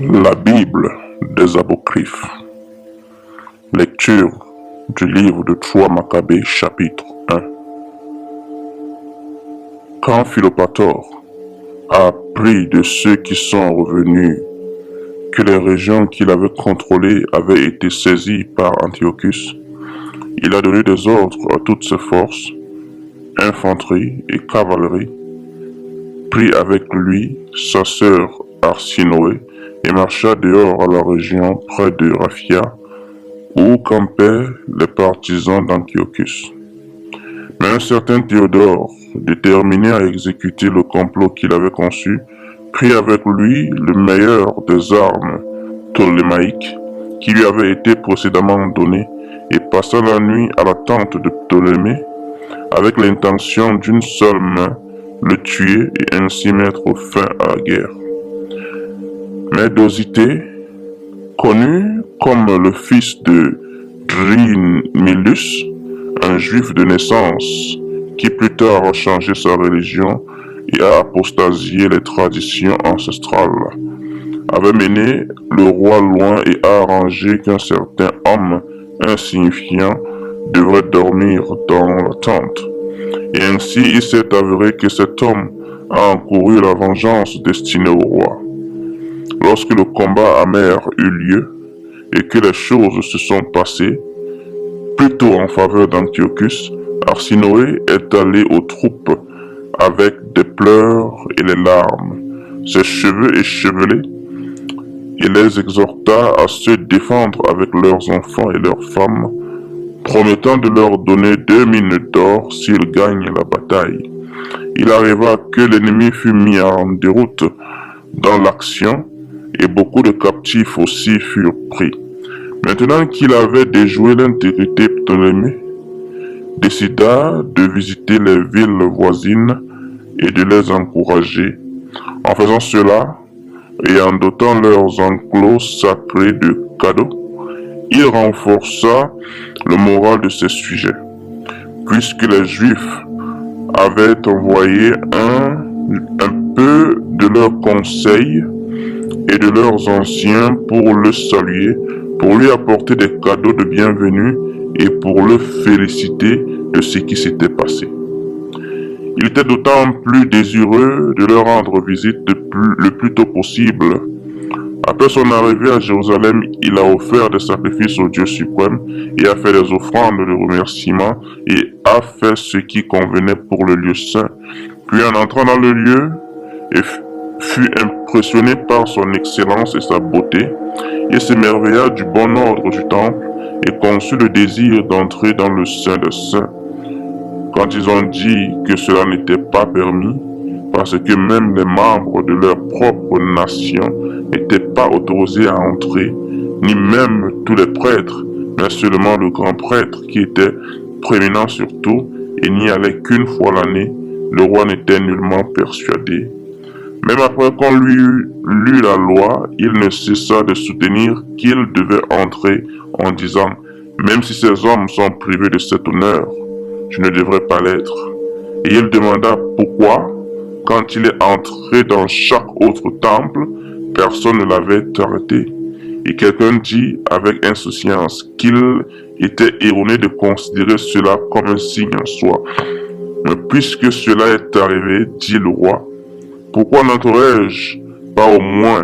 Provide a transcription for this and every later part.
La Bible des Apocryphes. Lecture du livre de 3 Maccabées, chapitre 1. Quand Philopator a appris de ceux qui sont revenus que les régions qu'il avait contrôlées avaient été saisies par Antiochus, il a donné des ordres à toutes ses forces, infanterie et cavalerie, prit avec lui sa sœur Arsinoé et marcha dehors à la région près de Raphia, où campaient les partisans d'Antiochus. Mais un certain Théodore, déterminé à exécuter le complot qu'il avait conçu, prit avec lui le meilleur des armes ptolémaïques qui lui avaient été précédemment données et passa la nuit à la tente de Ptolémée avec l'intention d'une seule main le tuer et ainsi mettre fin à la guerre. Mais Dosithée, connu comme le fils de Drimilus, un juif de naissance qui plus tard a changé sa religion et a apostasié les traditions ancestrales, avait mené le roi loin et a arrangé qu'un certain homme insignifiant devrait dormir dans la tente. Et ainsi il s'est avéré que cet homme a encouru la vengeance destinée au roi. Lorsque le combat amer eut lieu et que les choses se sont passées plutôt en faveur d'Antiochus, Arsinoé est allé aux troupes avec des pleurs et les larmes, ses cheveux échevelés, et les exhorta à se défendre avec leurs enfants et leurs femmes, promettant de leur donner 2 mines d'or s'ils gagnent la bataille. Il arriva que l'ennemi fut mis en déroute dans l'action, et beaucoup de captifs aussi furent pris. Maintenant qu'il avait déjoué l'intégrité Ptolémée, décida de visiter les villes voisines et de les encourager. En faisant cela, et en dotant leurs enclos sacrés de cadeaux, il renforça le moral de ses sujets, puisque les Juifs avaient envoyé un peu de leurs conseils et de leurs anciens pour le saluer, pour lui apporter des cadeaux de bienvenue et pour le féliciter de ce qui s'était passé. Il était d'autant plus désireux de leur rendre visite le plus tôt possible. Après son arrivée à Jérusalem, il a offert des sacrifices au Dieu suprême et a fait des offrandes de remerciement et a fait ce qui convenait pour le lieu saint. Puis en entrant dans le lieu, fut impressionné par son excellence et sa beauté, et s'émerveilla du bon ordre du temple et conçut le désir d'entrer dans le Saint des Saints. Quand ils ont dit que cela n'était pas permis, parce que même les membres de leur propre nation n'étaient pas autorisés à entrer, ni même tous les prêtres, mais seulement le grand prêtre qui était prééminent sur tout et n'y allait qu'une fois l'année, le roi n'était nullement persuadé. Même après qu'on lui eut lu la loi, il ne cessa de soutenir qu'il devait entrer en disant « Même si ces hommes sont privés de cet honneur, je ne devrais pas l'être. » Et il demanda pourquoi, quand il est entré dans chaque autre temple, personne ne l'avait arrêté. Et quelqu'un dit avec insouciance qu'il était erroné de considérer cela comme un signe en soi. Mais puisque cela est arrivé, dit le roi, pourquoi n'entrerais-je pas au moins,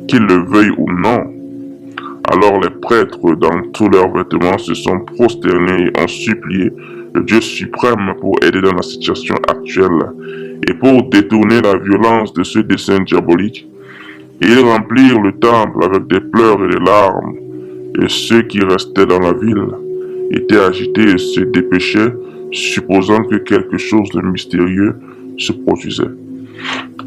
qu'ils le veuillent ou non? Alors les prêtres, dans tous leurs vêtements, se sont prosternés et ont supplié le Dieu suprême pour aider dans la situation actuelle et pour détourner la violence de ce dessein diabolique. Et ils remplirent le temple avec des pleurs et des larmes, et ceux qui restaient dans la ville étaient agités et se dépêchaient, supposant que quelque chose de mystérieux se produisait.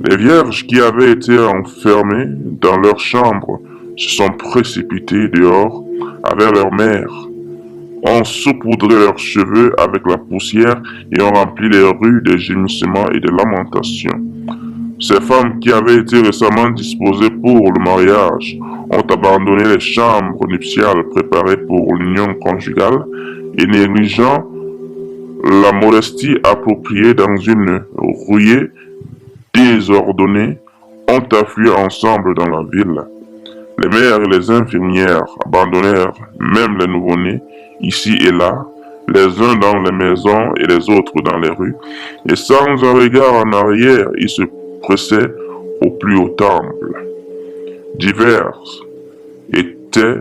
Les vierges qui avaient été enfermées dans leur chambre se sont précipitées dehors avec leur mère, ont saupoudré leurs cheveux avec la poussière et ont rempli les rues des gémissements et des lamentations. Ces femmes qui avaient été récemment disposées pour le mariage ont abandonné les chambres nuptiales préparées pour l'union conjugale et négligeant la modestie appropriée dans une rouée désordonnée, ont afflué ensemble dans la ville. Les mères et les infirmières abandonnèrent même les nouveau-nés, ici et là, les uns dans les maisons et les autres dans les rues, et sans un regard en arrière, ils se pressaient au plus haut temple. Diverses étaient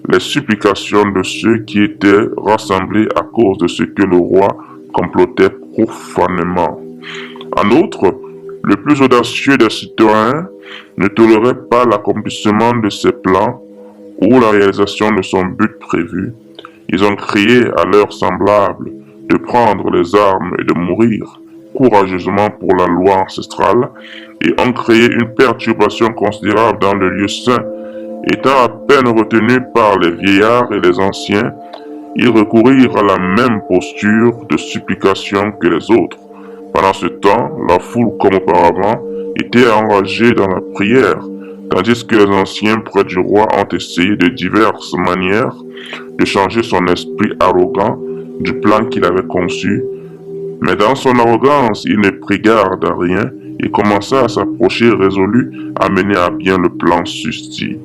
les supplications de ceux qui étaient rassemblés à cause de ce que le roi complotait profanément. En outre, le plus audacieux des citoyens ne tolérait pas l'accomplissement de ses plans ou la réalisation de son but prévu. Ils ont crié à leurs semblables de prendre les armes et de mourir courageusement pour la loi ancestrale et ont créé une perturbation considérable dans le lieu saint. Étant à peine retenus par les vieillards et les anciens, ils recoururent à la même posture de supplication que les autres. Pendant ce temps, la foule, comme auparavant, était enragée dans la prière, tandis que les anciens près du roi ont essayé de diverses manières de changer son esprit arrogant du plan qu'il avait conçu. Mais dans son arrogance, il ne prit garde à rien et commença à s'approcher résolu à mener à bien le plan susdit.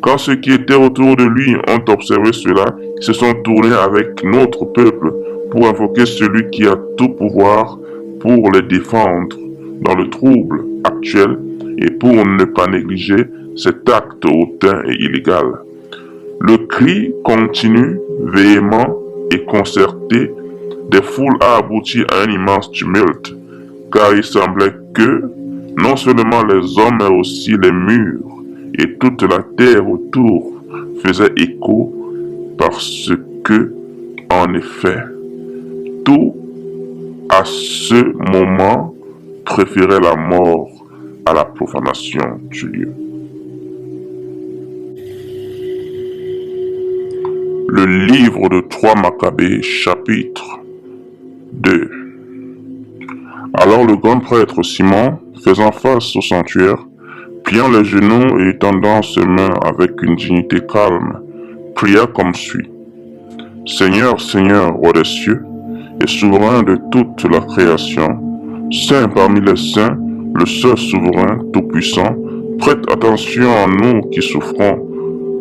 Quand ceux qui étaient autour de lui ont observé cela, ils se sont tournés avec notre peuple pour invoquer celui qui a tout pouvoir pour les défendre dans le trouble actuel et pour ne pas négliger cet acte hautain et illégal. Le cri continu, véhément et concerté des foules a abouti à un immense tumulte, car il semblait que non seulement les hommes mais aussi les murs et toute la terre autour faisaient écho parce que, en effet, tout à ce moment préférait la mort à la profanation du lieu. Le livre de 3 Maccabées, chapitre 2. Alors le grand prêtre Simon, faisant face au sanctuaire, pliant les genoux et tendant ses mains avec une dignité calme, pria comme suit. Seigneur, Seigneur, roi des cieux, et souverain de toute la création, saint parmi les saints, le seul souverain tout-puissant, prête attention à nous qui souffrons,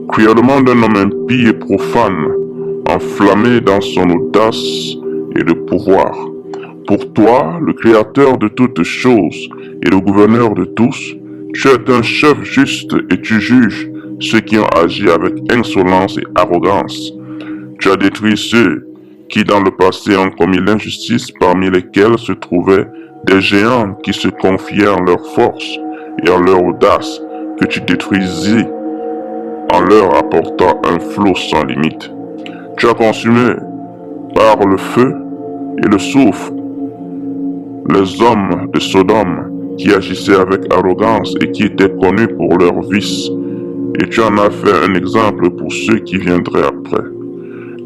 cruellement d'un homme impie et profane, enflammé dans son audace et de pouvoir. Pour toi, le créateur de toutes choses et le gouverneur de tous, tu es un chef juste et tu juges ceux qui ont agi avec insolence et arrogance. Tu as détruit ceux qui dans le passé ont commis l'injustice, parmi lesquels se trouvaient des géants qui se confiaient en leur force et en leur audace, que tu détruisis en leur apportant un flot sans limite. Tu as consumé par le feu et le soufre les hommes de Sodome qui agissaient avec arrogance et qui étaient connus pour leurs vices, et tu en as fait un exemple pour ceux qui viendraient après.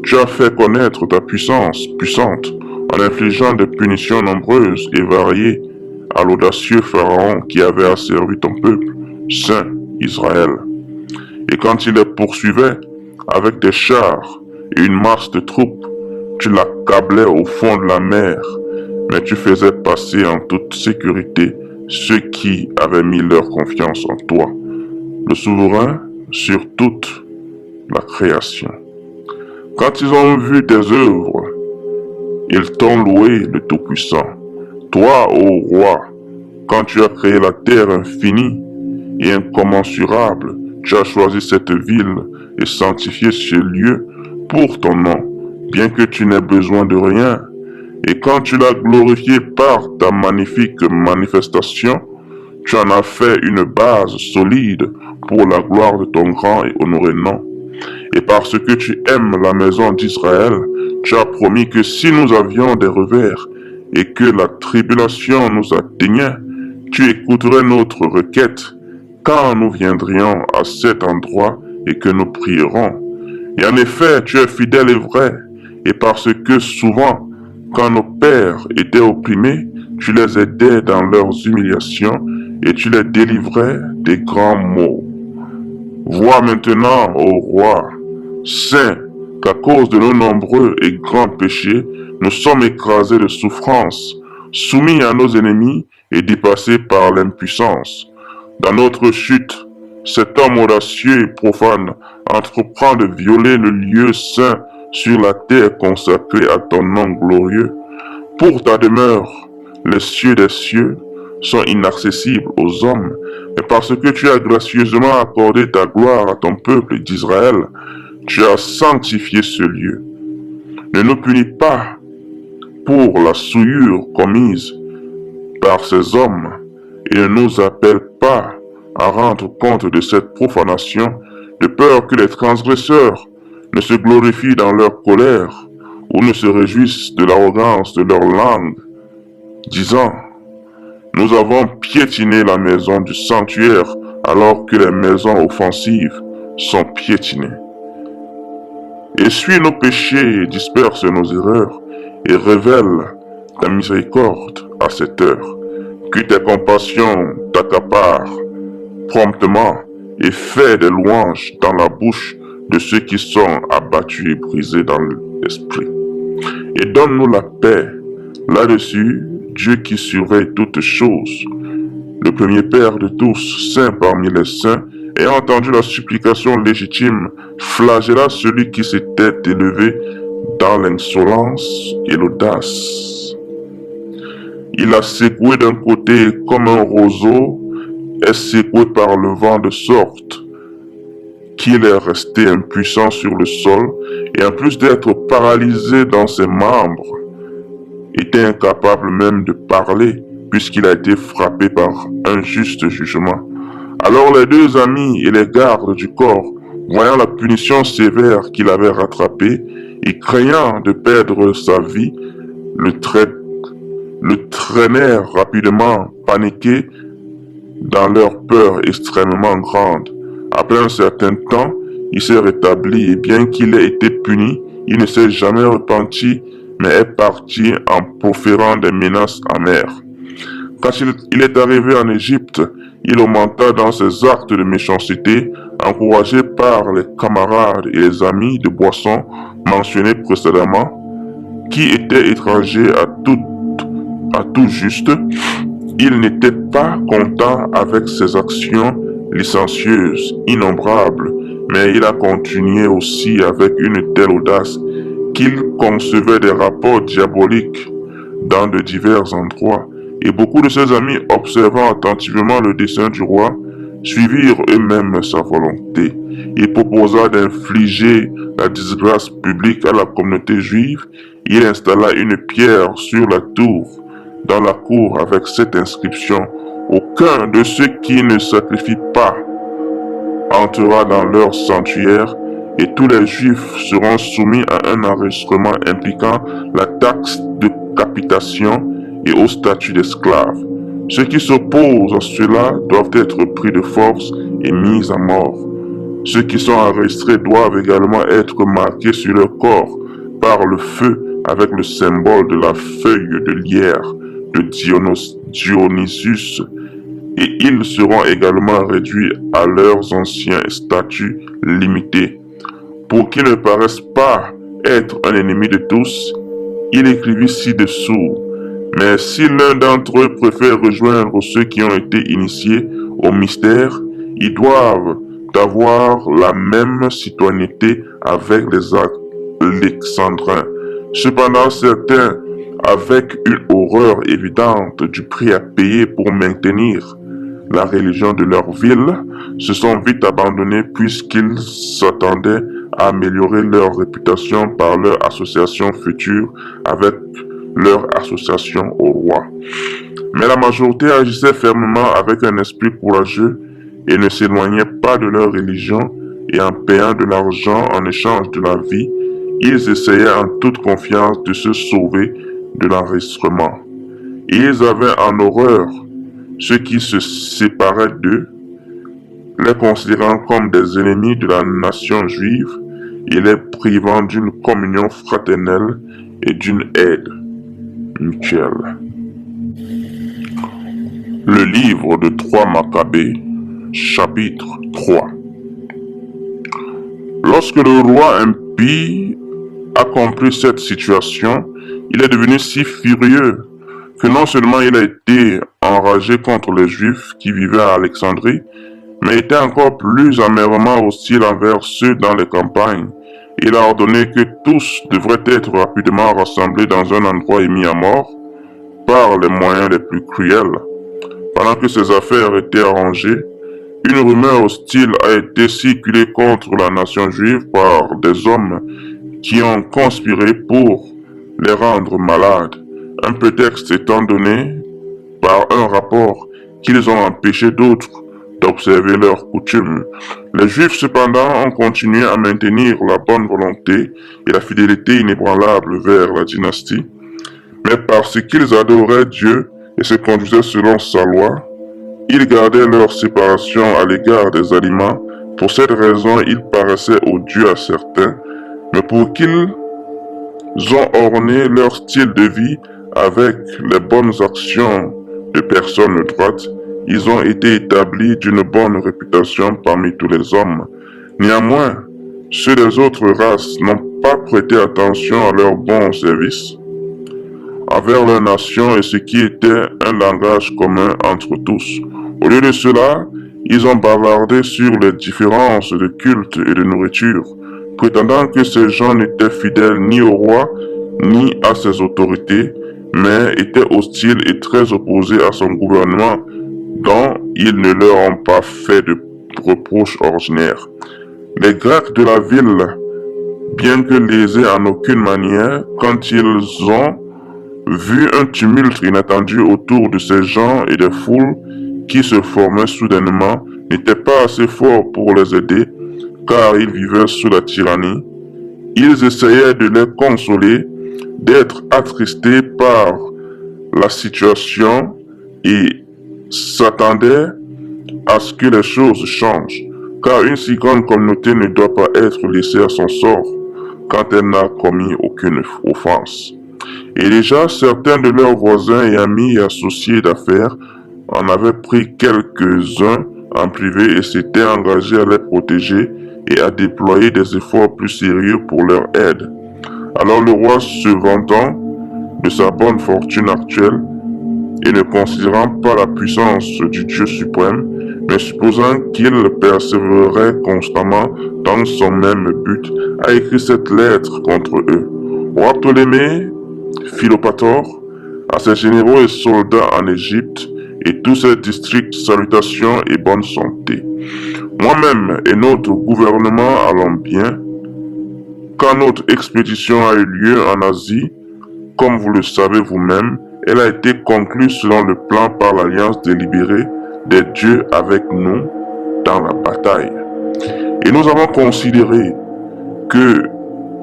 Tu as fait connaître ta puissance puissante en infligeant des punitions nombreuses et variées à l'audacieux Pharaon qui avait asservi ton peuple, saint Israël. Et quand il les poursuivait avec des chars et une masse de troupes, tu l'accablais au fond de la mer, mais tu faisais passer en toute sécurité ceux qui avaient mis leur confiance en toi, le souverain sur toute la création. Quand ils ont vu tes œuvres, ils t'ont loué le Tout-Puissant. Toi, ô roi, quand tu as créé la terre infinie et incommensurable, tu as choisi cette ville et sanctifié ce lieu pour ton nom, bien que tu n'aies besoin de rien. Et quand tu l'as glorifié par ta magnifique manifestation, tu en as fait une base solide pour la gloire de ton grand et honoré nom. Et parce que tu aimes la maison d'Israël, tu as promis que si nous avions des revers et que la tribulation nous atteignait, tu écouterais notre requête quand nous viendrions à cet endroit et que nous prierons. Et en effet, tu es fidèle et vrai, et parce que souvent, quand nos pères étaient opprimés, tu les aidais dans leurs humiliations et tu les délivrais des grands maux. Vois maintenant, ô roi, saint, qu'à cause de nos nombreux et grands péchés, nous sommes écrasés de souffrance, soumis à nos ennemis et dépassés par l'impuissance. Dans notre chute, cet homme audacieux et profane entreprend de violer le lieu saint sur la terre consacrée à ton nom glorieux. Pour ta demeure, les cieux des cieux sont inaccessibles aux hommes, mais parce que tu as gracieusement accordé ta gloire à ton peuple d'Israël, tu as sanctifié ce lieu. Ne nous punis pas pour la souillure commise par ces hommes et ne nous appelle pas à rendre compte de cette profanation, de peur que les transgresseurs ne se glorifient dans leur colère ou ne se réjouissent de l'arrogance de leur langue, disant: nous avons piétiné la maison du sanctuaire alors que les maisons offensives sont piétinées. Essuie nos péchés et disperse nos erreurs et révèle ta miséricorde à cette heure. Que tes compassions t'accaparent promptement et fais des louanges dans la bouche de ceux qui sont abattus et brisés dans l'esprit. Et donne-nous la paix. Là-dessus, Dieu qui surveille toutes choses, le premier Père de tous, saint parmi les saints, ayant entendu la supplication légitime, flagella celui qui s'était élevé dans l'insolence et l'audace. Il a secoué d'un côté comme un roseau est secoué par le vent de sorte qu'il est resté impuissant sur le sol et en plus d'être paralysé dans ses membres, était incapable même de parler puisqu'il a été frappé par un juste jugement. Alors les deux amis et les gardes du corps, voyant la punition sévère qu'il avait rattrapée et craignant de perdre sa vie, le traînèrent rapidement, paniqués dans leur peur extrêmement grande. Après un certain temps, il s'est rétabli et bien qu'il ait été puni, il ne s'est jamais repenti, mais est parti en proférant des menaces amères. Quand il est arrivé en Égypte, il augmenta dans ses actes de méchanceté, encouragé par les camarades et les amis de boisson mentionnés précédemment, qui étaient étrangers à tout juste. Il n'était pas content avec ses actions licencieuses, innombrables, mais il a continué aussi avec une telle audace qu'il concevait des rapports diaboliques dans de divers endroits, et beaucoup de ses amis, observant attentivement le dessein du roi, suivirent eux-mêmes sa volonté. Il proposa d'infliger la disgrâce publique à la communauté juive. Il installa une pierre sur la tour dans la cour avec cette inscription: aucun de ceux qui ne sacrifient pas entrera dans leur sanctuaire, et tous les juifs seront soumis à un enregistrement impliquant la taxe de capitation et au statut d'esclave. Ceux qui s'opposent à cela doivent être pris de force et mis à mort. Ceux qui sont enregistrés doivent également être marqués sur leur corps par le feu avec le symbole de la feuille de lierre de Dionysus, et ils seront également réduits à leurs anciens statuts limités. Pour qu'ils ne paraissent pas être un ennemi de tous, il écrivit ci-dessous: mais si l'un d'entre eux préfère rejoindre ceux qui ont été initiés au mystère, ils doivent avoir la même citoyenneté avec les Alexandrins. Cependant, certains, avec une horreur évidente du prix à payer pour maintenir la religion de leur ville, se sont vite abandonnés puisqu'ils s'attendaient à améliorer leur réputation par leur association future avec leur association au roi. Mais la majorité agissait fermement avec un esprit courageux et ne s'éloignait pas de leur religion, et en payant de l'argent en échange de la vie, ils essayaient en toute confiance de se sauver de l'enregistrement. Ils avaient en horreur ceux qui se séparaient d'eux, les considérant comme des ennemis de la nation juive et les privant d'une communion fraternelle et d'une aide mutuelle. Le livre de 3 Maccabées, chapitre 3. Lorsque le roi impie a compris cette situation, il est devenu si furieux que non seulement il a été enragé contre les Juifs qui vivaient à Alexandrie, mais était encore plus amèrement hostile envers ceux dans les campagnes. Il a ordonné que tous devraient être rapidement rassemblés dans un endroit et mis à mort par les moyens les plus cruels. Pendant que ces affaires étaient arrangées, une rumeur hostile a été circulée contre la nation juive par des hommes qui ont conspiré pour les rendre malades. Un prétexte étant donné par un rapport qu'ils ont empêché d'autres d'observer leurs coutumes. Les Juifs cependant ont continué à maintenir la bonne volonté et la fidélité inébranlable vers la dynastie, mais parce qu'ils adoraient Dieu et se conduisaient selon sa loi, ils gardaient leur séparation à l'égard des aliments. Pour cette raison, ils paraissaient odieux à certains, mais pour qu'ils ont orné leur style de vie avec les bonnes actions de personnes droites, ils ont été établis d'une bonne réputation parmi tous les hommes. Néanmoins, ceux des autres races n'ont pas prêté attention à leurs bons services envers leur nation et ce qui était un langage commun entre tous. Au lieu de cela, ils ont bavardé sur les différences de culte et de nourriture, prétendant que ces gens n'étaient fidèles ni au roi, ni à ses autorités, mais étaient hostiles et très opposés à son gouvernement, dont ils ne leur ont pas fait de reproches ordinaires. Les Grecs de la ville, bien que lésés en aucune manière, quand ils ont vu un tumulte inattendu autour de ces gens et des foules qui se formaient soudainement, n'étaient pas assez forts pour les aider, car ils vivaient sous la tyrannie. Ils essayaient de les consoler, d'être attristés par la situation et s'attendaient à ce que les choses changent, car une si grande communauté ne doit pas être laissée à son sort quand elle n'a commis aucune offense. Et déjà, certains de leurs voisins et amis et associés d'affaires en avaient pris quelques-uns en privé et s'étaient engagés à les protéger et à déployer des efforts plus sérieux pour leur aide. Alors le roi, se vantant de sa bonne fortune actuelle et ne considérant pas la puissance du Dieu suprême, mais supposant qu'il persévérerait constamment dans son même but, a écrit cette lettre contre eux. Roi Ptolémée, Philopator, à ses généraux et soldats en Égypte et tous ses districts, salutations et bonne santé. Moi-même et notre gouvernement allons bien. Quand notre expédition a eu lieu en Asie, comme vous le savez vous-même, elle a été conclue selon le plan par l'alliance délibérée des dieux avec nous dans la bataille. Et nous avons considéré que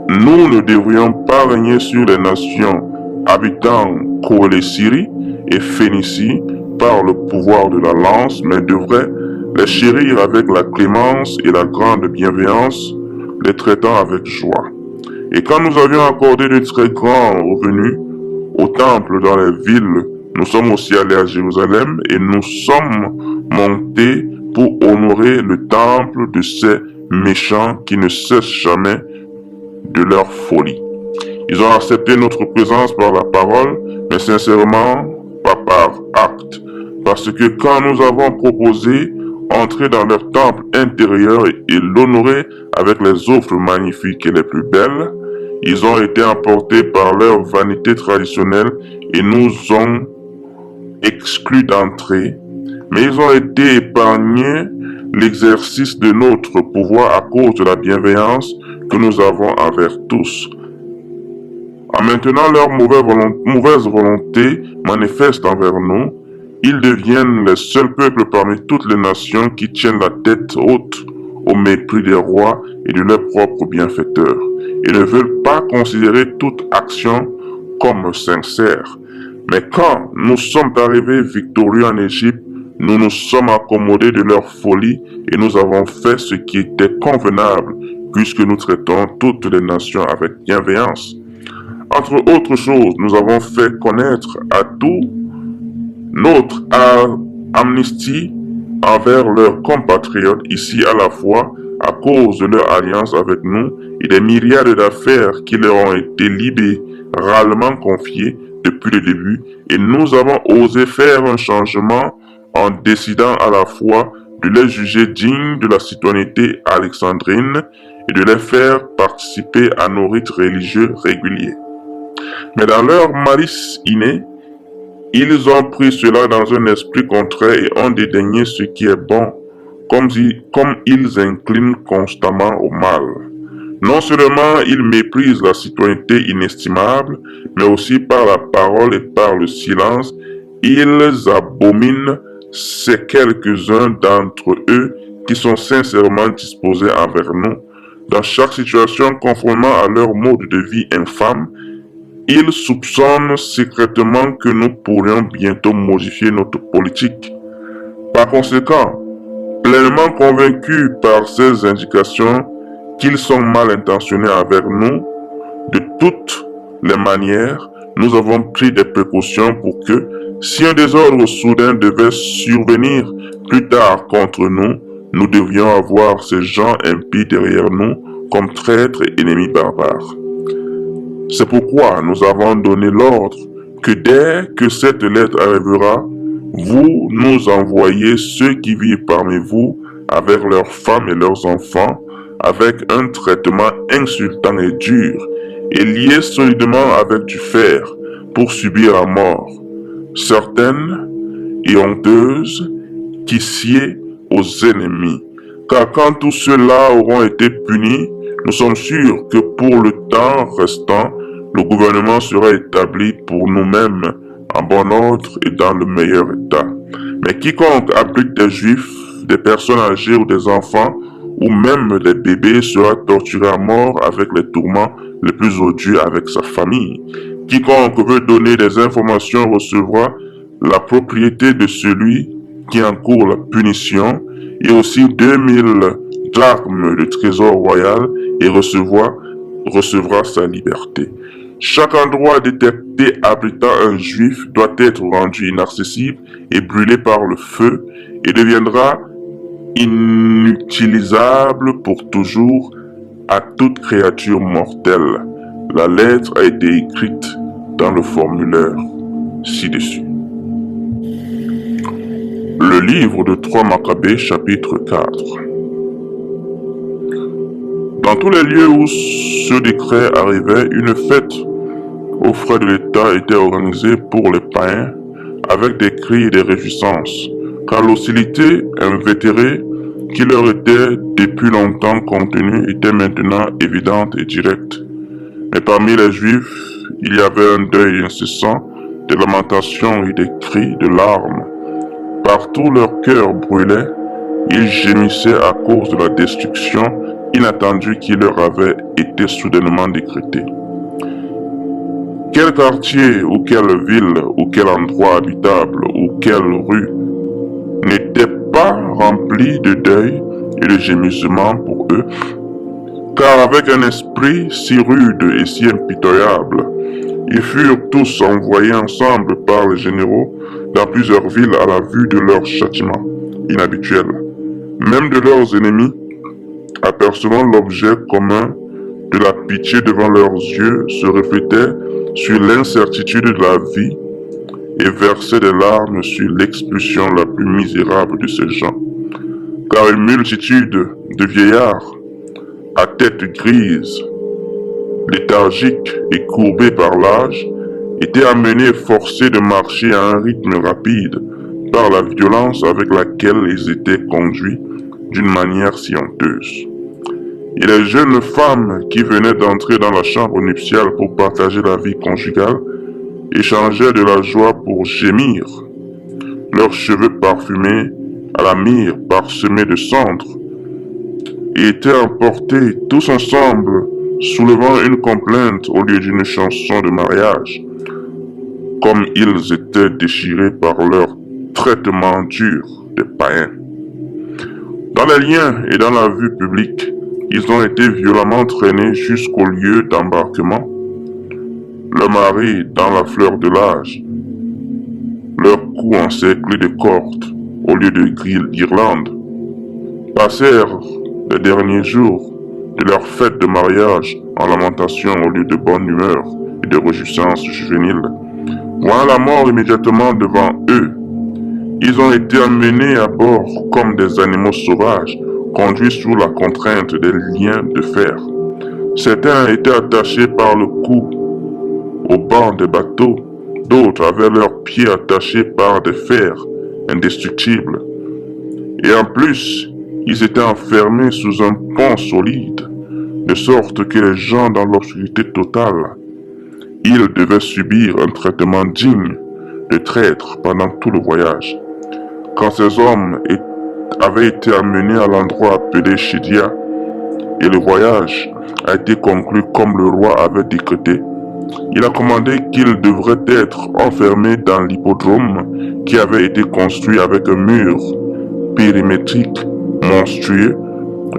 nous ne devrions pas régner sur les nations habitant Syrie et Phénicie par le pouvoir de la lance, mais devraient les chérir avec la clémence et la grande bienveillance, les traitant avec joie. Et quand nous avions accordé de très grands revenus au temple dans les villes, nous sommes aussi allés à Jérusalem et nous sommes montés pour honorer le temple de ces méchants qui ne cessent jamais de leur folie. Ils ont accepté notre présence par la parole, mais sincèrement, pas par acte. Parce que quand nous avons proposé entrer dans leur temple intérieur et l'honorer avec les offres magnifiques et les plus belles, ils ont été emportés par leur vanité traditionnelle et nous ont exclus d'entrer. Mais ils ont été épargnés l'exercice de notre pouvoir à cause de la bienveillance que nous avons envers tous. En maintenant leur mauvaise volonté manifeste envers nous, ils deviennent les seuls peuples parmi toutes les nations qui tiennent la tête haute au mépris des rois et de leurs propres bienfaiteurs, et ne veulent pas considérer toute action comme sincère. Mais quand nous sommes arrivés victorieux en Égypte, nous nous sommes accommodés de leur folie et nous avons fait ce qui était convenable, puisque nous traitons toutes les nations avec bienveillance. Entre autres choses, nous avons fait connaître à tous notre amnistie envers leurs compatriotes ici à la fois à cause de leur alliance avec nous et des myriades d'affaires qui leur ont été libéralement confiées depuis le début et nous avons osé faire un changement en décidant à la fois de les juger dignes de la citoyenneté alexandrine et de les faire participer à nos rites religieux réguliers. Mais dans leur malice innée, ils ont pris cela dans un esprit contraire et ont dédaigné ce qui est bon, comme ils inclinent constamment au mal. Non seulement ils méprisent la citoyenneté inestimable, mais aussi par la parole et par le silence, ils abominent ces quelques-uns d'entre eux qui sont sincèrement disposés envers nous. Dans chaque situation, conformément à leur mode de vie infâme, ils soupçonnent secrètement que nous pourrions bientôt modifier notre politique. Par conséquent, pleinement convaincus par ces indications qu'ils sont mal intentionnés avec nous, de toutes les manières, nous avons pris des précautions pour que, si un désordre soudain devait survenir plus tard contre nous, nous devions avoir ces gens impies derrière nous comme traîtres et ennemis barbares. C'est pourquoi nous avons donné l'ordre que dès que cette lettre arrivera, vous nous envoyez ceux qui vivent parmi vous avec leurs femmes et leurs enfants, avec un traitement insultant et dur, et liés solidement avec du fer pour subir la mort, certaines et honteuses qui sied aux ennemis. Car quand tous ceux-là auront été punis, nous sommes sûrs que pour le temps restant, le gouvernement sera établi pour nous-mêmes en bon ordre et dans le meilleur état. Mais quiconque applique des juifs, des personnes âgées ou des enfants, ou même des bébés sera torturé à mort avec les tourments les plus odieux avec sa famille. Quiconque veut donner des informations recevra la propriété de celui qui encourt la punition et aussi 2000 drachmes de trésor royal et recevra sa liberté. Chaque endroit détecté abritant un juif doit être rendu inaccessible et brûlé par le feu et deviendra inutilisable pour toujours à toute créature mortelle. La lettre a été écrite dans le formulaire ci-dessus. Le livre de 3 Maccabées, chapitre 4. Dans tous les lieux où ce décret arrivait, une fête aux frais de l'État était organisée pour les païens avec des cris et des réjouissances, car l'hostilité invétérée qui leur était depuis longtemps contenue était maintenant évidente et directe. Mais parmi les Juifs, il y avait un deuil incessant, des lamentations et des cris, de larmes. Partout leur cœur brûlait, ils gémissaient à cause de la destruction inattendue qui leur avait été soudainement décrétée. Quel quartier ou quelle ville ou quel endroit habitable ou quelle rue n'était pas rempli de deuil et de gémissement pour eux, car avec un esprit si rude et si impitoyable, ils furent tous envoyés ensemble par les généraux dans plusieurs villes à la vue de leur châtiment inhabituel, même de leurs ennemis, apercevant l'objet commun de la pitié devant leurs yeux, se reflétaient sur l'incertitude de la vie et versaient des larmes sur l'expulsion la plus misérable de ces gens. Car une multitude de vieillards, à tête grise, léthargiques et courbés par l'âge, étaient amenés et forcés de marcher à un rythme rapide par la violence avec laquelle ils étaient conduits d'une manière si honteuse. Et les jeunes femmes qui venaient d'entrer dans la chambre nuptiale pour partager la vie conjugale échangeaient de la joie pour gémir, leurs cheveux parfumés à la myrrhe parsemés de cendres, et étaient emportés tous ensemble, soulevant une complainte au lieu d'une chanson de mariage, comme ils étaient déchirés par leur traitement dur des païens. Dans les liens et dans la vue publique, ils ont été violemment traînés jusqu'au lieu d'embarquement. Le mari dans la fleur de l'âge, leur cou encerclé de cordes au lieu de guirlandes, passèrent les derniers jours de leur fête de mariage en lamentation au lieu de bonne humeur et de réjouissance juvénile. Voyant la mort immédiatement devant eux, ils ont été amenés à bord comme des animaux sauvages, conduits sous la contrainte des liens de fer. Certains étaient attachés par le cou au banc des bateaux, d'autres avaient leurs pieds attachés par des fers indestructibles. Et en plus, ils étaient enfermés sous un pont solide, de sorte que les gens dans l'obscurité totale, ils devaient subir un traitement digne de traîtres pendant tout le voyage. Quand ces hommes avaient été amenés à l'endroit appelé Shidia, et le voyage a été conclu comme le roi avait décrété, il a commandé qu'ils devraient être enfermés dans l'hippodrome qui avait été construit avec un mur périmétrique monstrueux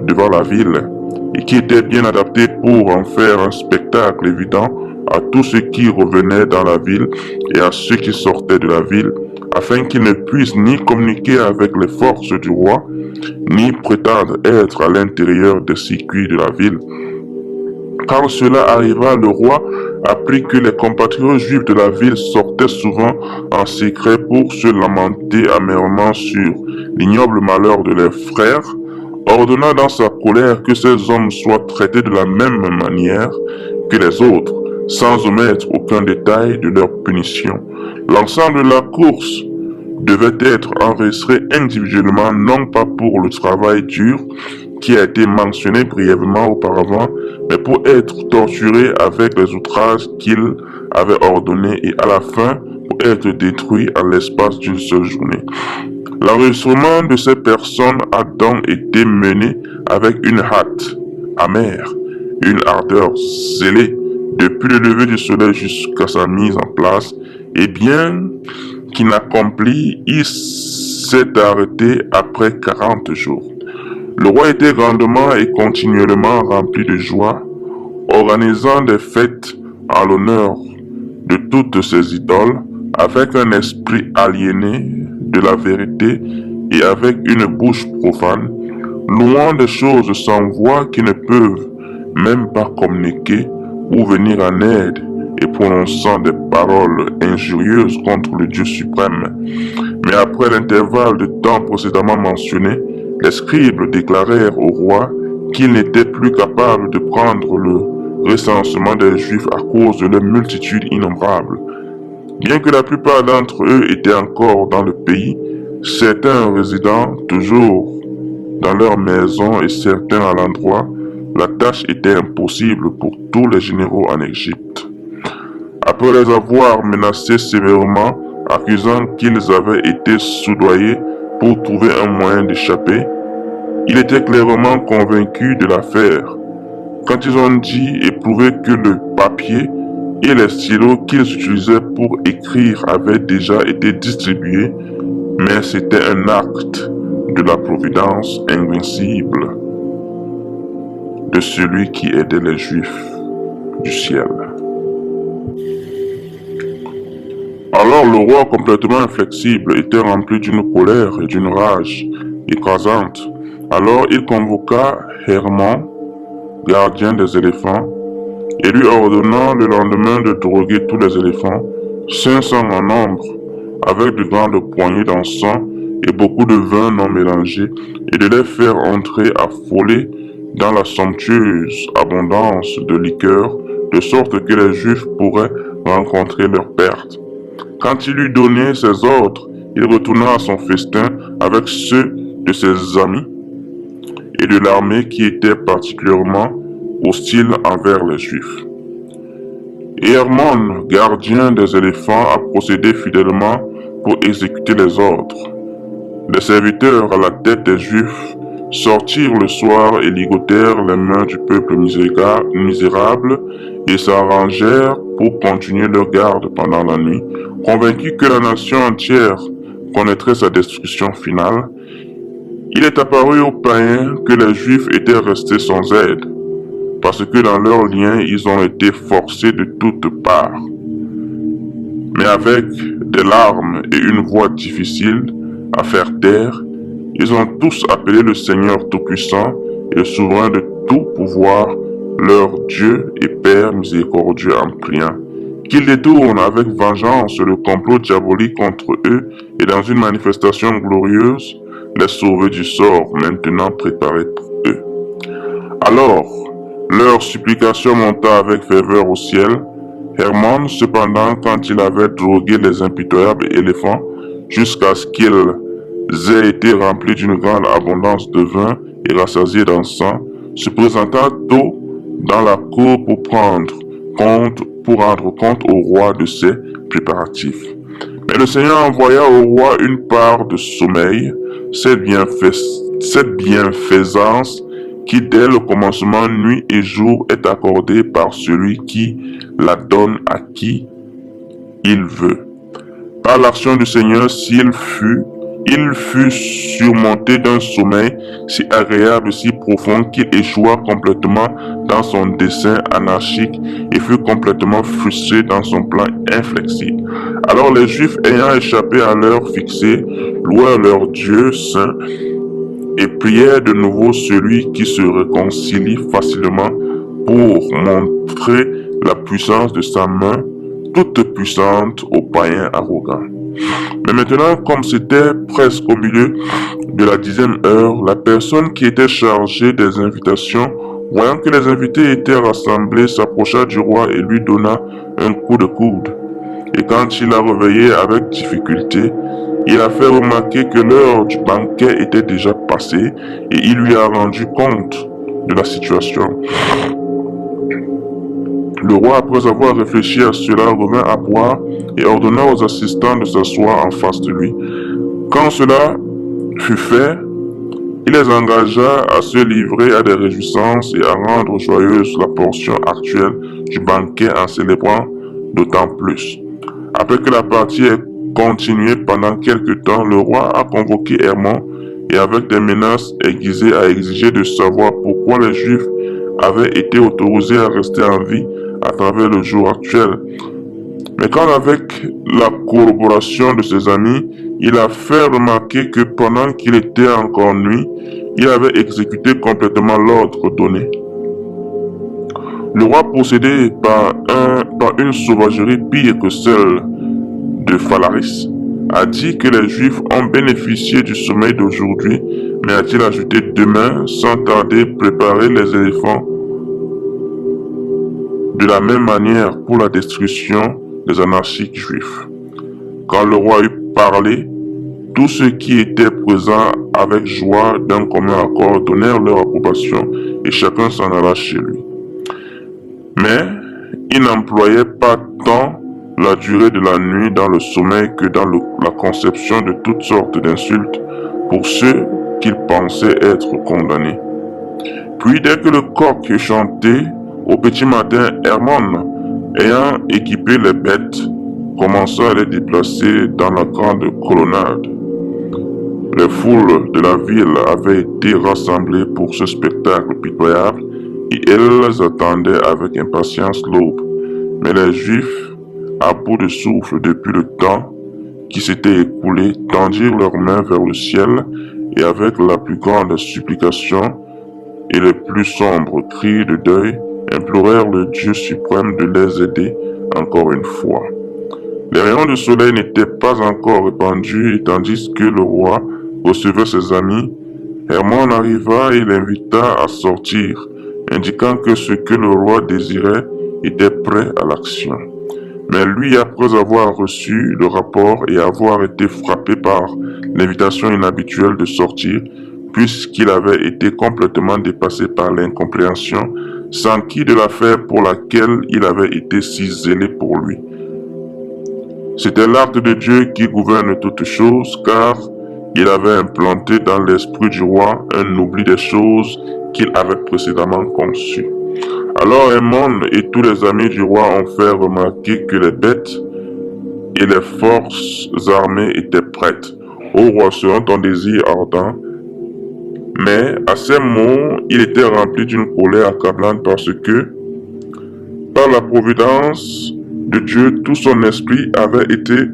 devant la ville et qui était bien adapté pour en faire un spectacle évident à tous ceux qui revenaient dans la ville et à ceux qui sortaient de la ville, afin qu'ils ne puissent ni communiquer avec les forces du roi, ni prétendre être à l'intérieur des circuits de la ville. Quand cela arriva, le roi apprit que les compatriotes juifs de la ville sortaient souvent en secret pour se lamenter amèrement sur l'ignoble malheur de leurs frères, ordonna dans sa colère que ces hommes soient traités de la même manière que les autres, sans omettre aucun détail de leur punition. L'ensemble de la course devait être enregistré individuellement, non pas pour le travail dur qui a été mentionné brièvement auparavant, mais pour être torturé avec les outrages qu'il avait ordonnés et à la fin pour être détruit en l'espace d'une seule journée. L'enregistrement de ces personnes a donc été mené avec une hâte amère, une ardeur zélée, depuis le lever du soleil jusqu'à sa mise en place, et bien qu'il accomplit, il s'est arrêté après 40 jours. Le roi était grandement et continuellement rempli de joie, organisant des fêtes en l'honneur de toutes ses idoles, avec un esprit aliéné de la vérité et avec une bouche profane, louant des choses sans voix qui ne peuvent même pas communiquer ou venir en aide et prononçant des paroles injurieuses contre le Dieu suprême. Mais après l'intervalle de temps précédemment mentionné, les scribes déclarèrent au roi qu'ils n'étaient plus capables de prendre le recensement des Juifs à cause de leur multitude innombrable. Bien que la plupart d'entre eux étaient encore dans le pays, certains résidant toujours dans leur maison et certains à l'endroit, la tâche était impossible pour tous les généraux en Égypte. Après les avoir menacés sévèrement, accusant qu'ils avaient été soudoyés pour trouver un moyen d'échapper, il était clairement convaincu de l'affaire. Quand ils ont dit et prouvé que le papier et les stylos qu'ils utilisaient pour écrire avaient déjà été distribués, mais c'était un acte de la providence invincible de celui qui aidait les Juifs du ciel. Alors le roi, complètement inflexible, était rempli d'une colère et d'une rage écrasante. Alors il convoqua Hermon, gardien des éléphants, et lui ordonna le lendemain de droguer tous les éléphants, 500 en nombre, avec de grandes poignées d'encens et beaucoup de vin non mélangé, et de les faire entrer affolés dans la somptueuse abondance de liqueurs, de sorte que les Juifs pourraient rencontrer leur perte. Quand il eut donné ses ordres, il retourna à son festin avec ceux de ses amis et de l'armée qui étaient particulièrement hostiles envers les Juifs. Et Hermon, gardien des éléphants, a procédé fidèlement pour exécuter les ordres. Les serviteurs à la tête des Juifs sortirent le soir et ligotèrent les mains du peuple misérable et s'arrangèrent pour continuer leur garde pendant la nuit, convaincus que la nation entière connaîtrait sa destruction finale. Il est apparu aux païens que les Juifs étaient restés sans aide, parce que dans leurs liens ils ont été forcés de toutes parts. Mais avec des larmes et une voix difficile à faire taire, ils ont tous appelé le Seigneur Tout-Puissant et le Souverain de tout pouvoir, leur Dieu et Père miséricordieux en priant. qu'il détourne avec vengeance le complot diabolique contre eux et dans une manifestation glorieuse, les sauver du sort maintenant préparé pour eux. Alors, leur supplication monta avec ferveur au ciel. Hermon, cependant, quand il avait drogué les impitoyables éléphants jusqu'à ce qu'ils aient été remplis d'une grande abondance de vin et rassasiés d'encens, se présenta tôt dans la cour pour rendre compte au roi de ses préparatifs. Mais le Seigneur envoya au roi une part de sommeil, cette bienfaisance qui dès le commencement nuit et jour est accordée par celui qui la donne à qui il veut. Par l'action du Seigneur, il fut surmonté d'un sommeil si agréable, si profond qu'il échoua complètement dans son dessein anarchique et fut complètement frustré dans son plan inflexible. Alors les Juifs, ayant échappé à l'heure fixée, louèrent leur Dieu saint et prièrent de nouveau celui qui se réconcilie facilement pour montrer la puissance de sa main toute puissante aux païens arrogants. Mais maintenant, comme c'était presque au milieu de la 10e heure, la personne qui était chargée des invitations, voyant que les invités étaient rassemblés, s'approcha du roi et lui donna un coup de coude. Et quand il l'a réveillé avec difficulté, il a fait remarquer que l'heure du banquet était déjà passée et il lui a rendu compte de la situation. Le roi, après avoir réfléchi à cela, revint à boire et ordonna aux assistants de s'asseoir en face de lui. Quand cela fut fait, il les engagea à se livrer à des réjouissances et à rendre joyeuse la portion actuelle du banquet en célébrant d'autant plus. Après que la partie ait continué pendant quelque temps, le roi a convoqué Hermon et avec des menaces aiguisées a exigé de savoir pourquoi les Juifs avaient été autorisés à rester en vie à travers le jour actuel. Mais quand avec la corroboration de ses amis, il a fait remarquer que pendant qu'il était encore nuit, il avait exécuté complètement l'ordre donné. Le roi, possédé par une sauvagerie pire que celle de Phalaris, a dit que les Juifs ont bénéficié du sommeil d'aujourd'hui, mais a-t-il ajouté demain, sans tarder, préparer les éléphants de la même manière pour la destruction des anarchiques juifs. Quand le roi eut parlé, tous ceux qui étaient présents avec joie d'un commun accord donnèrent leur approbation et chacun s'en alla chez lui. Mais il n'employait pas tant la durée de la nuit dans le sommeil que dans la conception de toutes sortes d'insultes pour ceux qu'il pensait être condamnés. Puis dès que le coq eut chanté, au petit matin, Hermon, ayant équipé les bêtes, commença à les déplacer dans la grande colonnade. Les foules de la ville avaient été rassemblées pour ce spectacle pitoyable et elles attendaient avec impatience l'aube. Mais les Juifs, à bout de souffle depuis le temps qui s'était écoulé, tendirent leurs mains vers le ciel et avec la plus grande supplication et les plus sombres cris de deuil, implorèrent le Dieu suprême de les aider encore une fois. Les rayons du soleil n'étaient pas encore répandus et tandis que le roi recevait ses amis, Hermon arriva et l'invita à sortir, indiquant que ce que le roi désirait était prêt à l'action. Mais lui, après avoir reçu le rapport et avoir été frappé par l'invitation inhabituelle de sortir, puisqu'il avait été complètement dépassé par l'incompréhension, s'enquit de l'affaire pour laquelle il avait été si zélé pour lui. C'était l'acte de Dieu qui gouverne toutes choses, car il avait implanté dans l'esprit du roi un oubli des choses qu'il avait précédemment conçues. Alors Hermon et tous les amis du roi ont fait remarquer que les bêtes et les forces armées étaient prêtes. Ô roi, selon ton désir ardent. Mais à ces mots, il était rempli d'une colère accablante parce que, par la providence de Dieu, tout son esprit avait été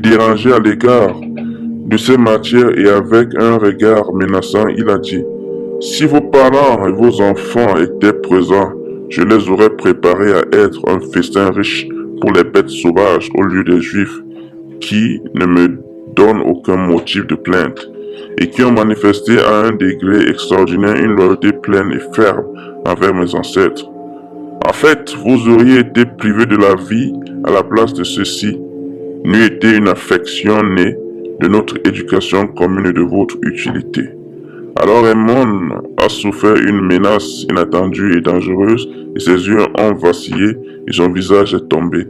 dérangé à l'égard de ces matières et avec un regard menaçant, il a dit: « Si vos parents et vos enfants étaient présents, je les aurais préparés à être un festin riche pour les bêtes sauvages au lieu des Juifs qui ne me donnent aucun motif de plainte et qui ont manifesté à un degré extraordinaire une loyauté pleine et ferme envers mes ancêtres. En fait, vous auriez été privés de la vie à la place de ceci, n'eût été une affection née de notre éducation commune et de votre utilité. Alors Aimon a souffert une menace inattendue et dangereuse, et ses yeux ont vacillé et son visage est tombé.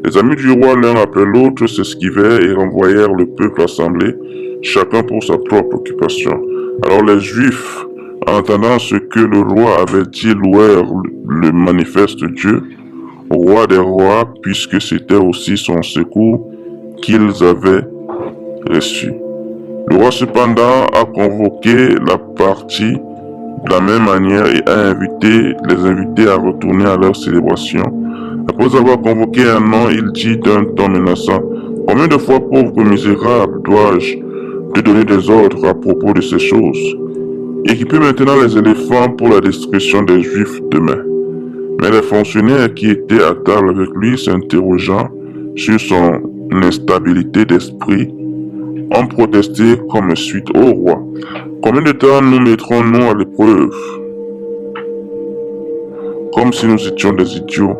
Les amis du roi l'un après l'autre s'esquivèrent et renvoyèrent le peuple assemblé, chacun pour sa propre occupation. Alors les Juifs, entendant ce que le roi avait dit, louèrent le manifeste Dieu, roi des rois, puisque c'était aussi son secours qu'ils avaient reçu. Le roi cependant a convoqué la partie de la même manière et a les invités à retourner à leur célébration. Après avoir convoqué un nom, il dit d'un ton menaçant: « Combien de fois, pauvre misérable, dois-je te donner des ordres à propos de ces choses? Équipez maintenant les éléphants pour la destruction des Juifs demain. » Mais les fonctionnaires qui étaient à table avec lui, s'interrogeant sur son instabilité d'esprit, ont protesté comme suite: « Ô roi, combien de temps nous mettrons-nous à l'épreuve, comme si nous étions des idiots,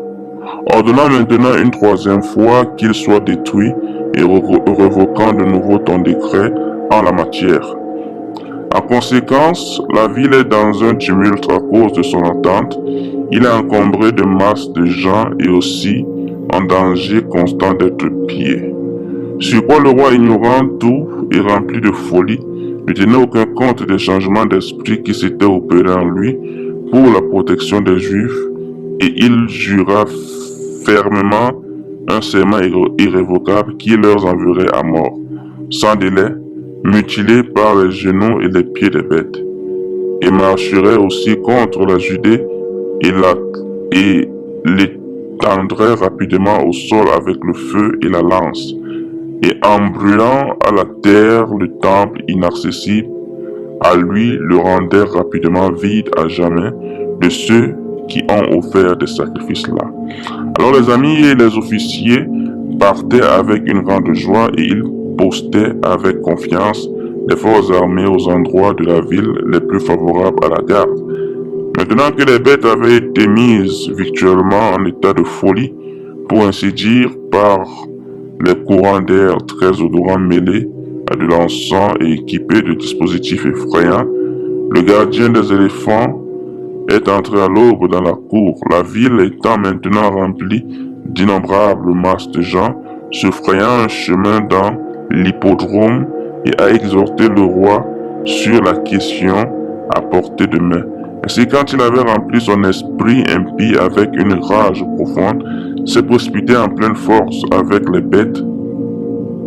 ordonnant maintenant une troisième fois qu'il soit détruit et revoquant de nouveau ton décret en la matière. En conséquence, la ville est dans un tumulte à cause de son entente. Il est encombré de masses de gens et aussi en danger constant d'être pillé. » Sur quoi le roi, ignorant tout et rempli de folie, ne tenait aucun compte des changements d'esprit qui s'étaient opérés en lui pour la protection des Juifs, et il jura fermement un serment irrévocable qui leur enverrait à mort, sans délai, mutilés par les genoux et les pieds des bêtes, et marcherait aussi contre la Judée et l'étendrait rapidement au sol avec le feu et la lance, et en brûlant à la terre le temple inaccessible, à lui le rendait rapidement vide à jamais de ceux qui ont offert des sacrifices là. Alors les amis et les officiers partaient avec une grande joie et ils postaient avec confiance les forces armées aux endroits de la ville les plus favorables à la garde. Maintenant que les bêtes avaient été mises virtuellement en état de folie, pour ainsi dire, par les courants d'air très odorants mêlés à de l'encens et équipés de dispositifs effrayants, le gardien des éléphants est entré à l'aube dans la cour, la ville étant maintenant remplie d'innombrables masses de gens, se frayant un chemin dans l'hippodrome, et a exhorté le roi sur la question à portée de main. Ainsi, quand il avait rempli son esprit impie avec une rage profonde, s'est précipité en pleine force avec les bêtes,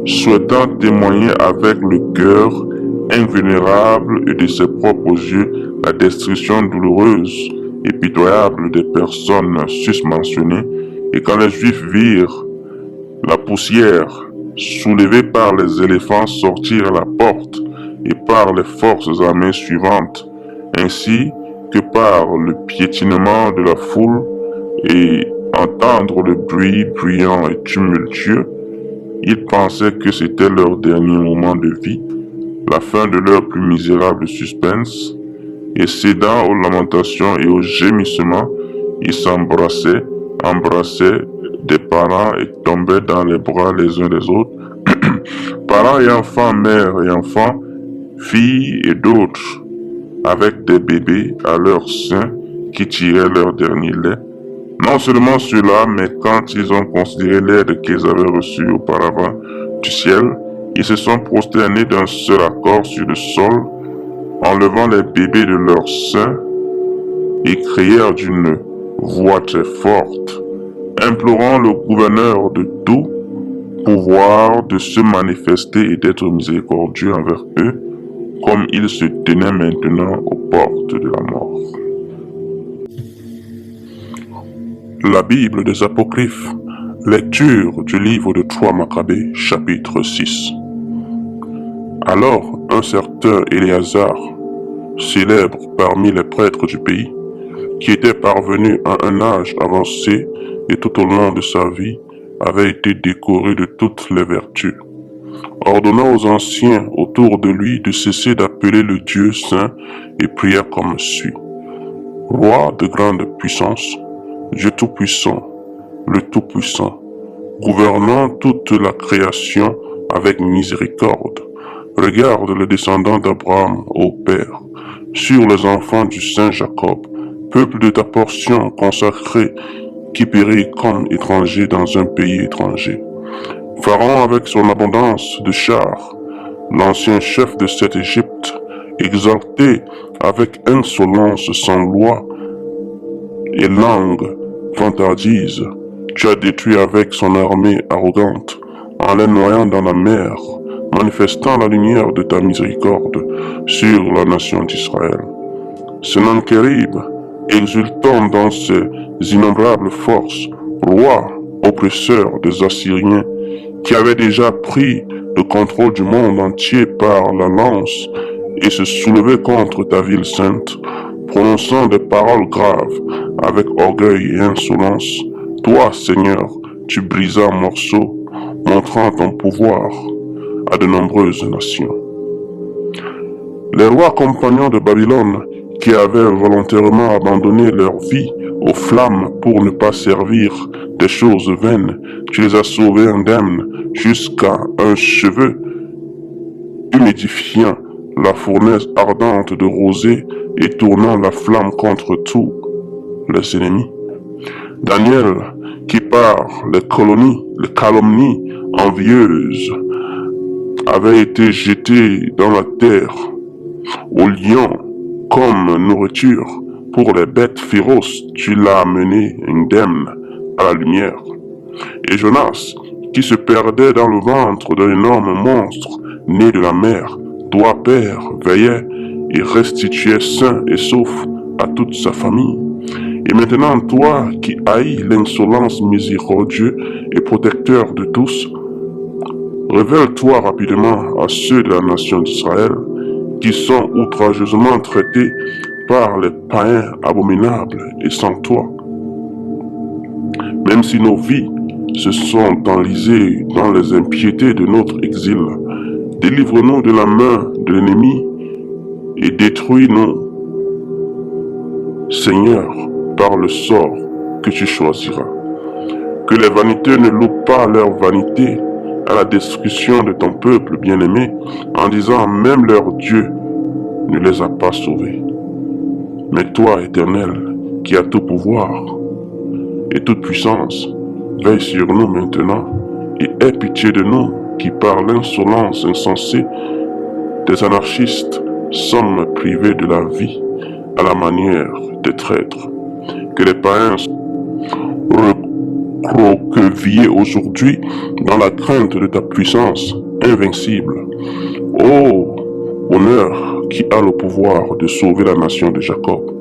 souhaitant témoigner avec le cœur invulnérable et de ses propres yeux la destruction douloureuse et pitoyable des personnes susmentionnées. Et quand les Juifs virent la poussière soulevée par les éléphants sortir à la porte et par les forces armées suivantes, ainsi que par le piétinement de la foule, et entendre le bruit bruyant et tumultueux, ils pensaient que c'était leur dernier moment de vie, la fin de leur plus misérable suspense, et cédant aux lamentations et aux gémissements, ils embrassaient des parents et tombaient dans les bras les uns des autres, parents et enfants, mères et enfants, filles et d'autres, avec des bébés à leur sein qui tiraient leur dernier lait. Non seulement cela, mais quand ils ont considéré l'aide qu'ils avaient reçue auparavant du ciel, ils se sont prosternés d'un seul accord sur le sol, enlevant les bébés de leur sein, et crièrent d'une voix très forte, implorant le gouverneur de tout pouvoir de se manifester et d'être miséricordieux envers eux, comme il se tenait maintenant aux portes de la mort. La Bible des Apocryphes, lecture du livre de 3 Maccabées, chapitre 6. Alors, un certain Éléazar, célèbre parmi les prêtres du pays, qui était parvenu à un âge avancé et tout au long de sa vie avait été décoré de toutes les vertus, ordonnant aux anciens autour de lui de cesser d'appeler le Dieu saint et pria comme suit. Roi de grande puissance, Dieu tout-puissant, le Tout-Puissant, gouvernant toute la création avec miséricorde, regarde les descendants d'Abraham, ô Père, sur les enfants du Saint Jacob, peuple de ta portion consacrée qui périt comme étranger dans un pays étranger. Pharaon avec son abondance de chars, l'ancien chef de cette Égypte, exalté avec insolence sans loi et langue vantardise, tu as détruit avec son armée arrogante, en les noyant dans la mer, manifestant la lumière de ta miséricorde sur la nation d'Israël. Sennacherib, exultant dans ses innombrables forces, roi, oppresseur des Assyriens, qui avait déjà pris le contrôle du monde entier par la lance et se soulevait contre ta ville sainte, prononçant des paroles graves avec orgueil et insolence. Toi, Seigneur, tu brisas en morceaux, montrant ton pouvoir à de nombreuses nations. Les rois compagnons de Babylone, qui avaient volontairement abandonné leur vie aux flammes pour ne pas servir des choses vaines, tu les as sauvés indemnes jusqu'à un cheveu, humidifiant la fournaise ardente de rosée et tournant la flamme contre tous les ennemis. Daniel, qui par les calomnies envieuses, avait été jeté dans la terre, au lion comme nourriture pour les bêtes féroces, tu l'as amené indemne à la lumière. Et Jonas, qui se perdait dans le ventre d'un énorme monstre né de la mer, toi, Père, veillais et restituais sain et sauf à toute sa famille. Et maintenant, toi qui haïs l'insolence miséricordieux et protecteur de tous, révèle-toi rapidement à ceux de la nation d'Israël qui sont outrageusement traités par les païens abominables et sans toi. Même si nos vies se sont enlisées dans les impiétés de notre exil, délivre-nous de la main de l'ennemi et détruis-nous, Seigneur, par le sort que tu choisiras. Que les vaniteux ne louent pas leur vanité à la destruction de ton peuple bien-aimé, en disant même leur Dieu ne les a pas sauvés. Mais toi, Éternel, qui as tout pouvoir et toute puissance, veille sur nous maintenant et aie pitié de nous qui, par l'insolence insensée des anarchistes, sommes privés de la vie à la manière des traîtres. Que les païens recroquevillés aujourd'hui dans la crainte de ta puissance invincible. Ô honneur qui a le pouvoir de sauver la nation de Jacob.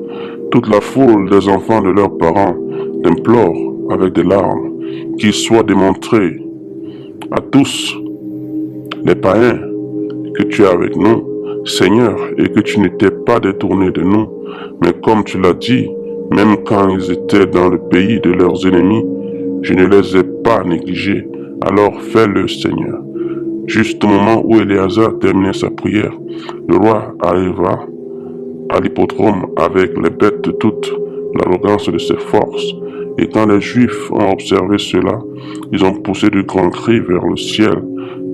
Toute la foule des enfants de leurs parents t'implore avec des larmes qu'il soit démontré à tous les païens que tu es avec nous, Seigneur, et que tu n'étais pas détourné de nous, mais comme tu l'as dit, même quand ils étaient dans le pays de leurs ennemis, je ne les ai pas négligés. Alors fais-le, Seigneur. Juste au moment où Éléazar terminait sa prière, le roi arriva à l'hippodrome avec les bêtes de toute l'arrogance de ses forces. Et quand les Juifs ont observé cela, ils ont poussé de grands cris vers le ciel,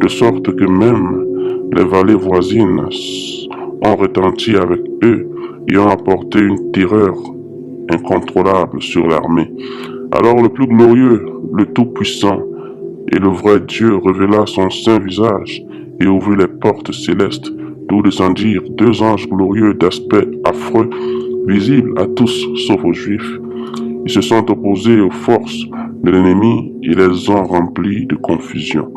de sorte que même les vallées voisines ont retenti avec eux et ont apporté une terreur incontrôlable sur l'armée. Alors le plus glorieux, le Tout-Puissant et le vrai Dieu révéla son saint visage et ouvrit les portes célestes, d'où descendirent deux anges glorieux d'aspect affreux, visibles à tous sauf aux Juifs. Ils se sont opposés aux forces de l'ennemi et les ont remplis de confusion,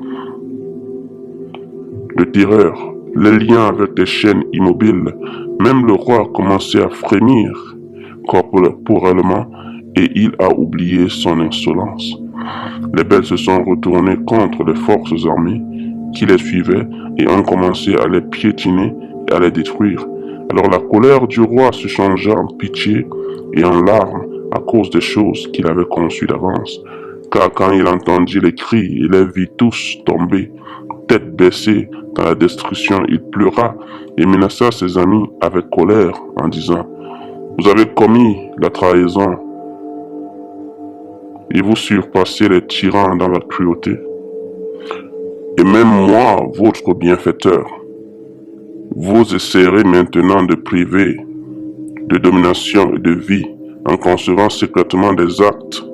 de terreur, les liens avec des chaînes immobiles. Même le roi commençait à frémir corporellement et il a oublié son insolence. Les bêtes se sont retournées contre les forces armées qui les suivaient et ont commencé à les piétiner et à les détruire. Alors la colère du roi se changea en pitié et en larmes à cause des choses qu'il avait conçues d'avance. Car quand il entendit les cris, il les vit tous tomber, tête baissée dans la destruction. Il pleura et menaça ses amis avec colère en disant: Vous avez commis la trahison et vous surpassez les tyrans dans la cruauté. Et même moi, votre bienfaiteur, vous essaierez maintenant de priver de domination et de vie en concevant secrètement des actes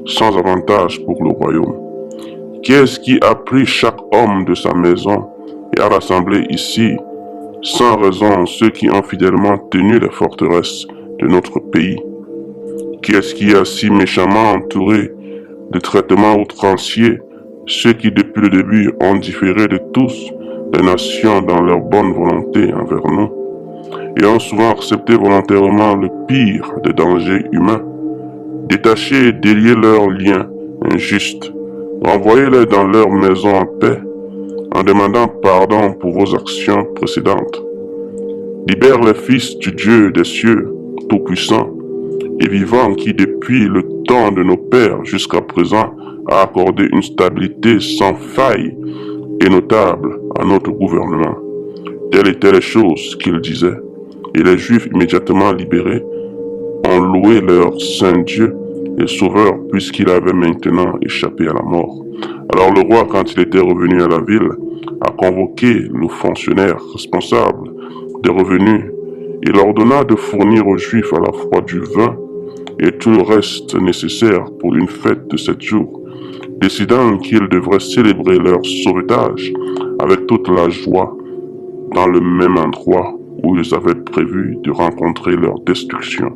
sans avantage pour le royaume. Qui est-ce qui a pris chaque homme de sa maison et a rassemblé ici sans raison ceux qui ont fidèlement tenu les forteresses de notre pays? Qui est-ce qui a si méchamment entouré de traitements outranciers ceux qui depuis le début ont différé de tous les nations dans leur bonne volonté envers nous et ont souvent accepté volontairement le pire des dangers humains? Détachez et déliez leurs liens injustes, renvoyez-les dans leur maison en paix en demandant pardon pour vos actions précédentes. Libère les fils du Dieu des cieux, tout-puissant et vivant, qui depuis le temps de nos pères jusqu'à présent a accordé une stabilité sans faille et notable à notre gouvernement. Telles étaient les choses qu'il disait, et les Juifs immédiatement libérés ont loué leur Saint Dieu et Sauveur, puisqu'il avait maintenant échappé à la mort. Alors le roi, quand il était revenu à la ville, a convoqué le fonctionnaire responsable des revenus et leur ordonna de fournir aux Juifs à la fois du vin et tout le reste nécessaire pour une fête de 7 jours, décidant qu'ils devraient célébrer leur sauvetage avec toute la joie dans le même endroit où ils avaient prévu de rencontrer leur destruction.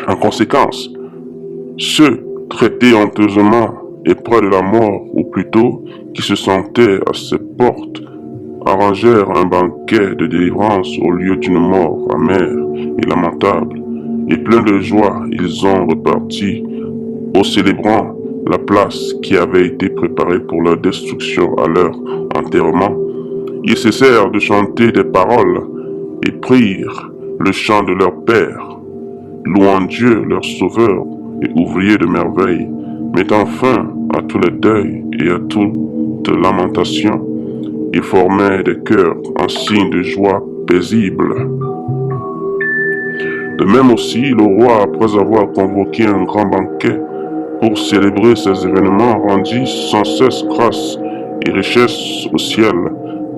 En conséquence, ceux traités honteusement et près de la mort, ou plutôt qui se sentaient à ses portes, arrangèrent un banquet de délivrance au lieu d'une mort amère et lamentable, et pleins de joie, ils ont reparti au célébrant la place qui avait été préparée pour leur destruction à leur enterrement. Ils cessèrent de chanter des paroles et prirent le chant de leur Père, louant Dieu leur Sauveur et ouvrier de merveilles, mettant fin à tous les deuils et à toute lamentation. Ils formaient des cœurs en signe de joie paisible. De même aussi, le roi, après avoir convoqué un grand banquet pour célébrer ces événements, rendit sans cesse grâce et richesse au ciel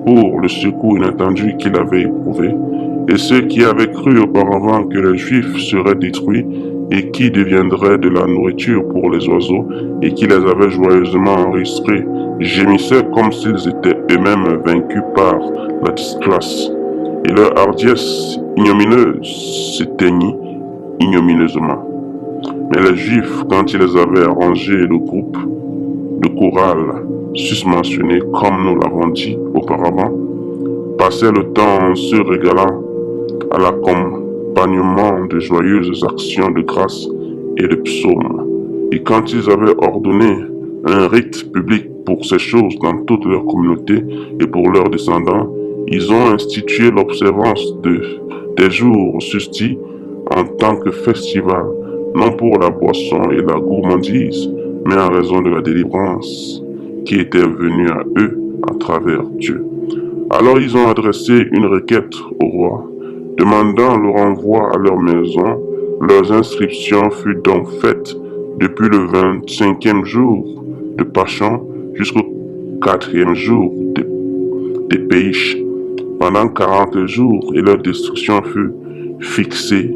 pour le secours inattendu qu'il avait éprouvé, et ceux qui avaient cru auparavant que les Juifs seraient détruits et qui deviendraient de la nourriture pour les oiseaux et qui les avaient joyeusement enregistrés, gémissaient comme s'ils étaient eux-mêmes vaincus par la disgrâce, et leur hardiesse ignominieuse s'éteignit ignominieusement. Mais les Juifs, quand ils avaient arrangé le groupe de chorale susmentionné comme nous l'avons dit auparavant, passaient le temps en se régalant à l'accompagnement de joyeuses actions de grâce et de psaumes. Et quand ils avaient ordonné un rite public pour ces choses dans toute leur communauté et pour leurs descendants, ils ont institué l'observance des jours susdits en tant que festival, non pour la boisson et la gourmandise, mais en raison de la délivrance qui était venue à eux à travers Dieu. Alors ils ont adressé une requête au roi, demandant le renvoi à leur maison. Leurs inscriptions furent donc faites depuis le 25e jour de Pachon jusqu'au 4e jour des Péiches, pendant 40 jours, et leur destruction fut fixée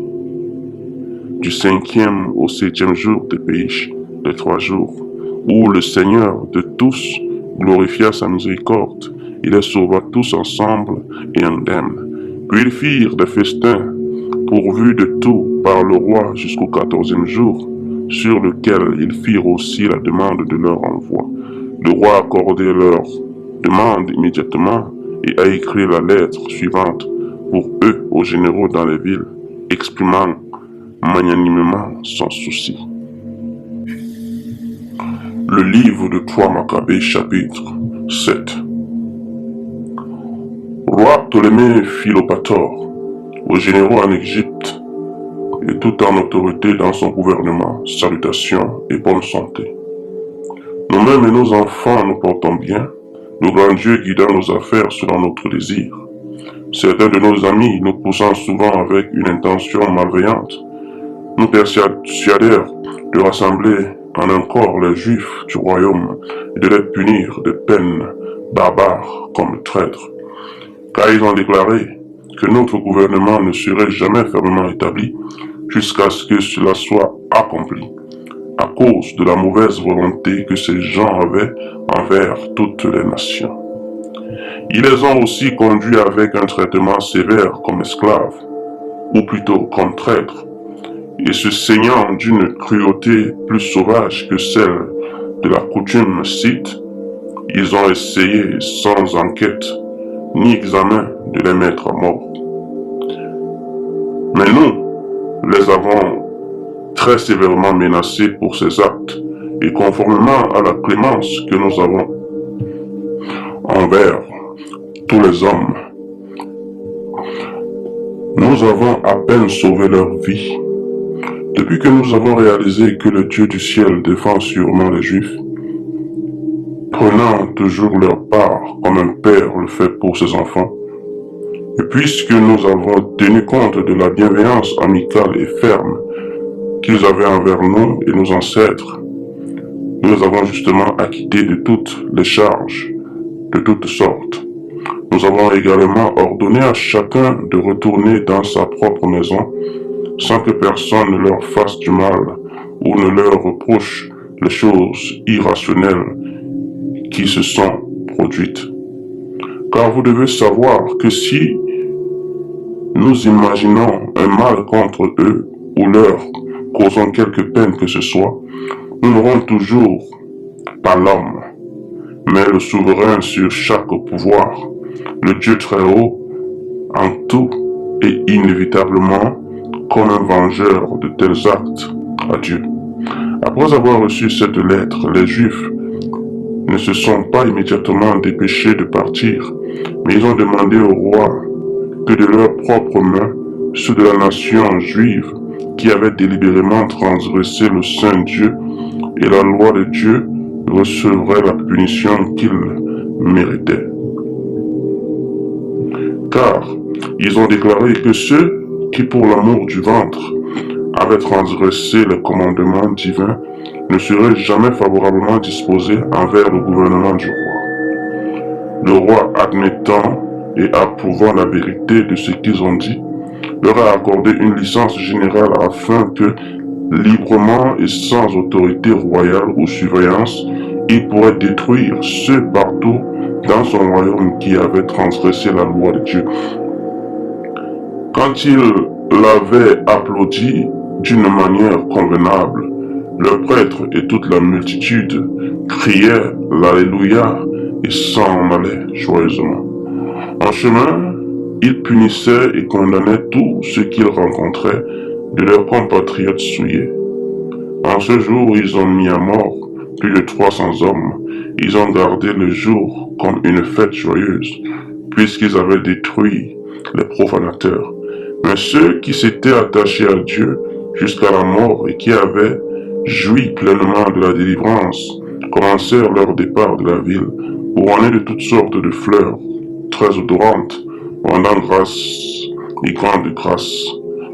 du 5e au 7e jour des Péiches, de 3 jours, où le Seigneur de tous glorifia sa miséricorde. Il les sauva tous ensemble et indemnes. Puis ils firent des festins pourvus de tout par le roi jusqu'au 14e jour, sur lequel ils firent aussi la demande de leur envoi. Le roi accordait leur demande immédiatement et a écrit la lettre suivante pour eux aux généraux dans les villes, exprimant magnanimement son souci. Le livre de 3 Maccabées, chapitre 7. Roi Ptolémée Philopator, aux généraux en Égypte, et tout en autorité dans son gouvernement. Salutations et bonne santé. Nous-mêmes et nos enfants nous portons bien, le grand Dieu guidant nos affaires selon notre désir. Certains de nos amis nous poussant souvent avec une intention malveillante, nous persuadèrent de rassembler en un corps les Juifs du royaume et de les punir de peines barbares comme traîtres. Car ils ont déclaré que notre gouvernement ne serait jamais fermement établi jusqu'à ce que cela soit accompli, à cause de la mauvaise volonté que ces gens avaient envers toutes les nations. Ils les ont aussi conduits avec un traitement sévère comme esclaves, ou plutôt comme traîtres, et se saignant d'une cruauté plus sauvage que celle de la coutume scythe, ils ont essayé sans enquête ni examen de les mettre à mort. Mais nous les avons très sévèrement menacés pour ces actes, et conformément à la clémence que nous avons envers tous les hommes, nous avons à peine sauvé leur vie. Depuis que nous avons réalisé que le Dieu du ciel défend sûrement les Juifs, prenant toujours leur part comme un père le fait pour ses enfants, et puisque nous avons tenu compte de la bienveillance amicale et ferme qu'ils avaient envers nous et nos ancêtres, nous les avons justement acquittés de toutes les charges, de toutes sortes. Nous avons également ordonné à chacun de retourner dans sa propre maison, sans que personne ne leur fasse du mal ou ne leur reproche les choses irrationnelles qui se sont produites. Car vous devez savoir que si nous imaginons un mal contre eux ou leur causons quelque peine que ce soit, nous n'aurons toujours pas l'homme, mais le souverain sur chaque pouvoir, le Dieu très haut, en tout et inévitablement comme un vengeur de tels actes à Dieu. Après avoir reçu cette lettre, les Juifs ne se sont pas immédiatement dépêchés de partir, mais ils ont demandé au roi que de leurs propres mains, ceux de la nation juive qui avaient délibérément transgressé le Saint Dieu et la loi de Dieu recevraient la punition qu'ils méritaient. Car ils ont déclaré que ceux qui, pour l'amour du ventre, avaient transgressé les commandements divins, ne seraient jamais favorablement disposés envers le gouvernement du roi. Le roi, admettant et approuvant la vérité de ce qu'ils ont dit, leur a accordé une licence générale afin que, librement et sans autorité royale ou surveillance, il pourrait détruire ceux partout dans son royaume qui avaient transgressé la loi de Dieu. Quand ils l'avaient applaudi d'une manière convenable, le prêtre et toute la multitude criaient l'Alléluia et s'en allaient joyeusement. En chemin, ils punissaient et condamnaient tous ceux qu'ils rencontraient de leurs compatriotes souillés. En ce jour, ils ont mis à mort plus de 300 hommes. Ils ont gardé le jour comme une fête joyeuse, puisqu'ils avaient détruit les profanateurs. Mais ceux qui s'étaient attachés à Dieu jusqu'à la mort et qui avaient joui pleinement de la délivrance commencèrent leur départ de la ville, couronnés de toutes sortes de fleurs, très odorantes, rendant grâce et grande grâce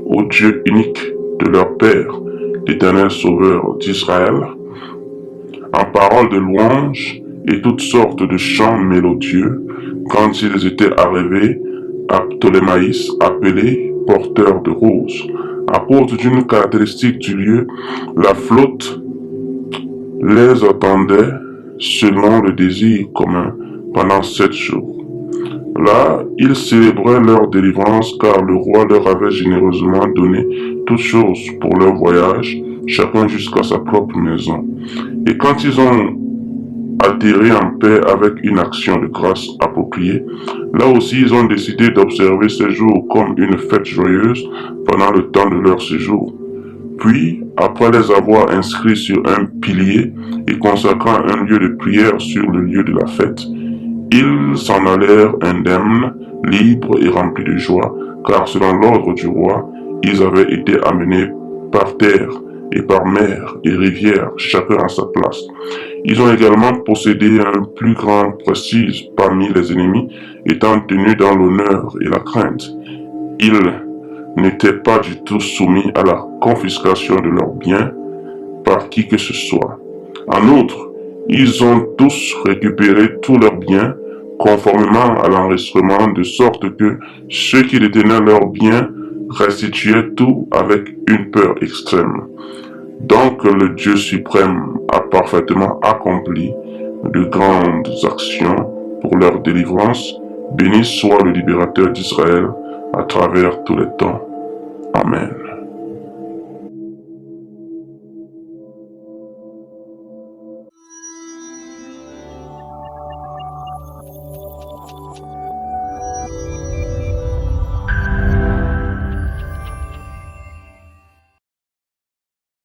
au Dieu unique de leur Père, l'Éternel Sauveur d'Israël, en paroles de louange et toutes sortes de chants mélodieux, quand ils étaient arrivés à Ptolémaïs, appelé porteur de roses. À cause d'une caractéristique du lieu, la flotte les attendait selon le désir commun pendant 7 jours. Là, ils célébraient leur délivrance car le roi leur avait généreusement donné toutes choses pour leur voyage, chacun jusqu'à sa propre maison. Et quand ils ont atterri en paix avec une action de grâce appropriée, là aussi ils ont décidé d'observer ces jours comme une fête joyeuse pendant le temps de leur séjour. Puis, après les avoir inscrits sur un pilier et consacrant un lieu de prière sur le lieu de la fête, ils s'en allèrent indemnes, libres et remplis de joie, car selon l'ordre du roi, ils avaient été amenés par terre et par mer et rivière, chacun à sa place. Ils ont également possédé un plus grand prestige parmi les ennemis, étant tenus dans l'honneur et la crainte. Ils n'étaient pas du tout soumis à la confiscation de leurs biens par qui que ce soit. En outre, ils ont tous récupéré tous leurs biens conformément à l'enregistrement, de sorte que ceux qui détenaient leurs biens restituaient tout avec une peur extrême. Donc le Dieu suprême a parfaitement accompli de grandes actions pour leur délivrance. Béni soit le libérateur d'Israël à travers tous les temps. Amen.